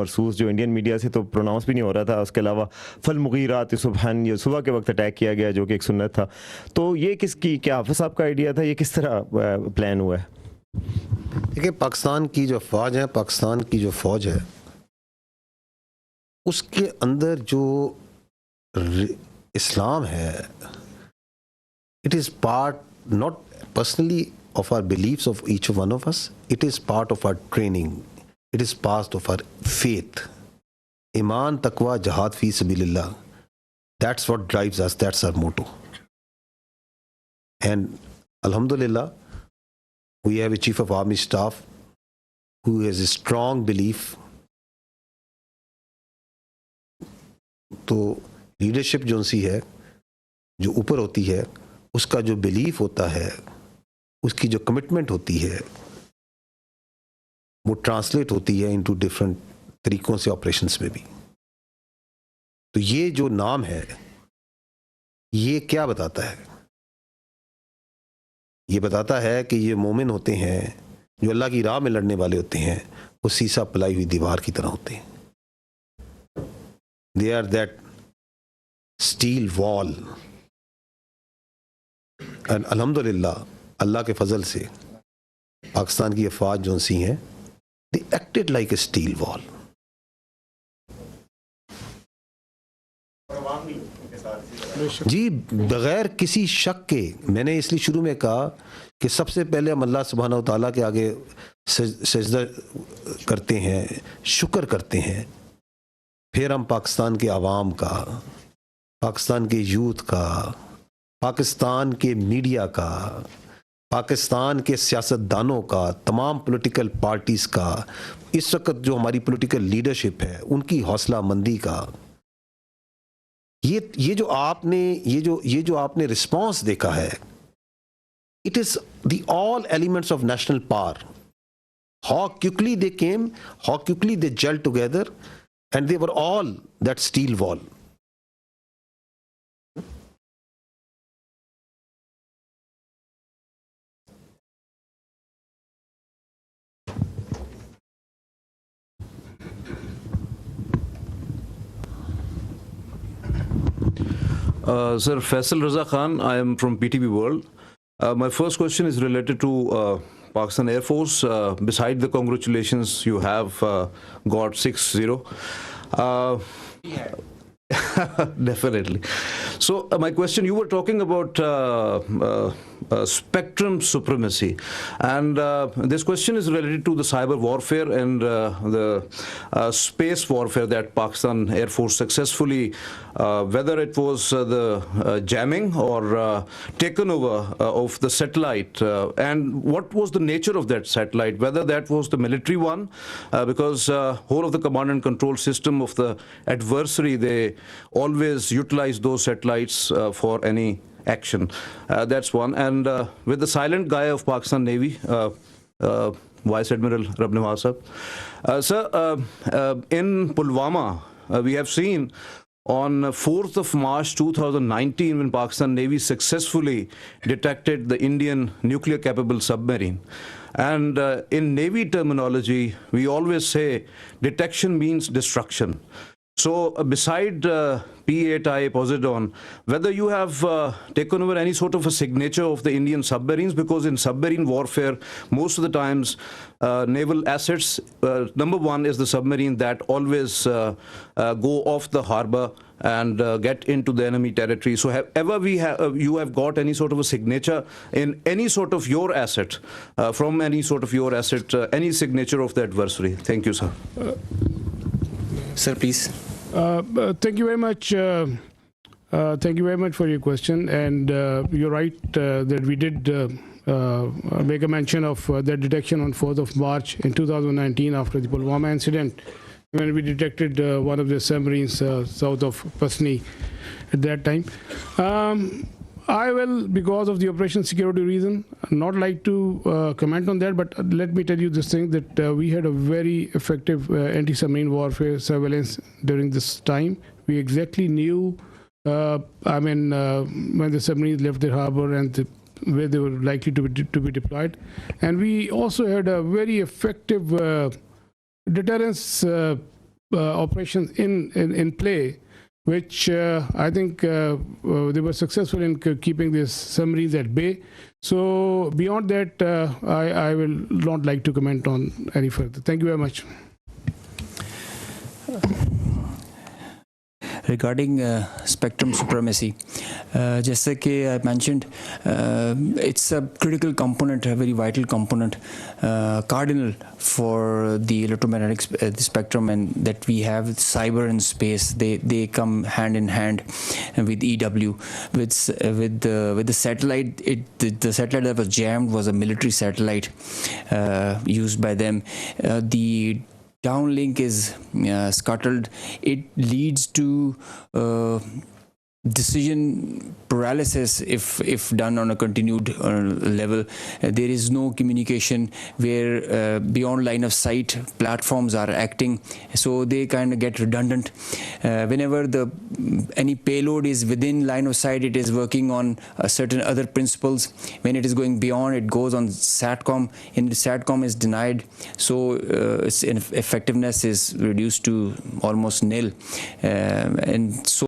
मरसूस जो Indian media से तो प्रोनाउंस भी नहीं हो रहा था, उसके अलावा फल मुगीरात सुबहान, ये सुबह के वक्त अटैक किया गया जो कि एक सुन्नत था। तो ये किसकी, क्या हाफिज़ साहब का आइडिया था, ये किस तरह प्लान हुआ है? देखिए, पाकिस्तान की जो फ़ौज है उसके अंदर जो इस्लाम है, it is part not personally of our beliefs of each one of us. It is part of our training. It is part of our faith. Iman, taqwa, jihad fi sabilillah. That's what drives us. That's our motto. And alhamdulillah, we have a chief of army staff who has a strong belief. तो leadership जो सी है, जो ऊपर होती है, उसका जो belief होता है, उसकी जो कमिटमेंट होती है, वो ट्रांसलेट होती है इनटू डिफरेंट तरीकों से ऑपरेशंस में भी। तो ये जो नाम है, ये क्या बताता है? ये बताता है कि ये मोमिन होते हैं जो अल्लाह की राह में लड़ने वाले होते हैं, वो सीसा पलाई हुई दीवार की तरह होते हैं। They are that steel wall. And अल्हम्दुलिल्लाह, अल्लाह के फजल से पाकिस्तान की अफवाज जो सी हैं, they acted like a steel wall. जी, बगैर किसी शक के, मैंने इसलिए शुरू में कहा कि सबसे पहले हम अल्लाह सुब्हानहू व तआला के आगे सजदा करते हैं, शुक्र करते हैं, फिर हम पाकिस्तान के आवाम का, पाकिस्तान के यूथ का, पाकिस्तान के मीडिया का, पाकिस्तान के सियासतदानों का, तमाम पॉलिटिकल पार्टीज़ का, इस वक्त जो हमारी पॉलिटिकल लीडरशिप है, उनकी हौसला मंदी का, ये जो आपने रिस्पांस देखा है, it is the all elements of national power. How quickly they came, how quickly they gel together, and they were all that steel wall. Sir, Hasan Raza Khan, I am from PTV World. My first question is related to Pakistan Air Force. Beside the congratulations, you have got 6-0. Definitely. So my question, you were talking about spectrum supremacy, and this question is related to the cyber warfare and the space warfare that Pakistan Air Force successfully, whether it was the jamming or taken over of the satellite, and what was the nature of that satellite, whether that was the military one, because whole of the command and control system of the adversary, they always utilize those satellites for any action. That's one. And with the silent guy of Pakistan Navy, Vice Admiral Rab Nawaz sahab. Sir, in Pulwama, we have seen on 4th of March 2019, when Pakistan Navy successfully detected the Indian nuclear capable submarine. And in Navy terminology, we always say detection means destruction. So beside P-8I Poseidon, whether you have taken over any sort of a signature of the Indian submarines, because in submarine warfare, most of the times naval assets, number one is the submarine that always go off the harbor and get into the enemy territory. So you have got any sort of a signature in any sort of your asset, from any sort of your asset, any signature of the adversary? Thank you, sir. Sir, please. Thank you very much. Thank you very much for your question. And you're right that we did make a mention of that detection on 4th of March in 2019 after the Pulwama incident, when we detected one of the submarines south of Pasni at that time. I will, because of the operation security reason, not like to comment on that, but let me tell you this thing, that we had a very effective anti-submarine warfare surveillance during this time. We exactly knew, when the submarines left the harbor and where they were likely to be deployed. And we also had a very effective deterrence operations in play, which I think they were successful in keeping these submarines at bay. So beyond that, I will not like to comment on any further. Thank you very much. Regarding spectrum supremacy, just like I mentioned, it's a critical component, a very vital component, cardinal for the electromagnetic spectrum, and that we have cyber and space. They come hand in hand with EW. With the satellite, the satellite that was jammed was a military satellite used by them. The downlink is scuttled. It leads to decision paralysis if done on a continued level. There is no communication where beyond line of sight platforms are acting, so they kind of get redundant. Whenever any payload is within line of sight, it is working on certain other principles. When it is going beyond, it goes on SATCOM, and the SATCOM is denied, so its effectiveness is reduced to almost nil, and so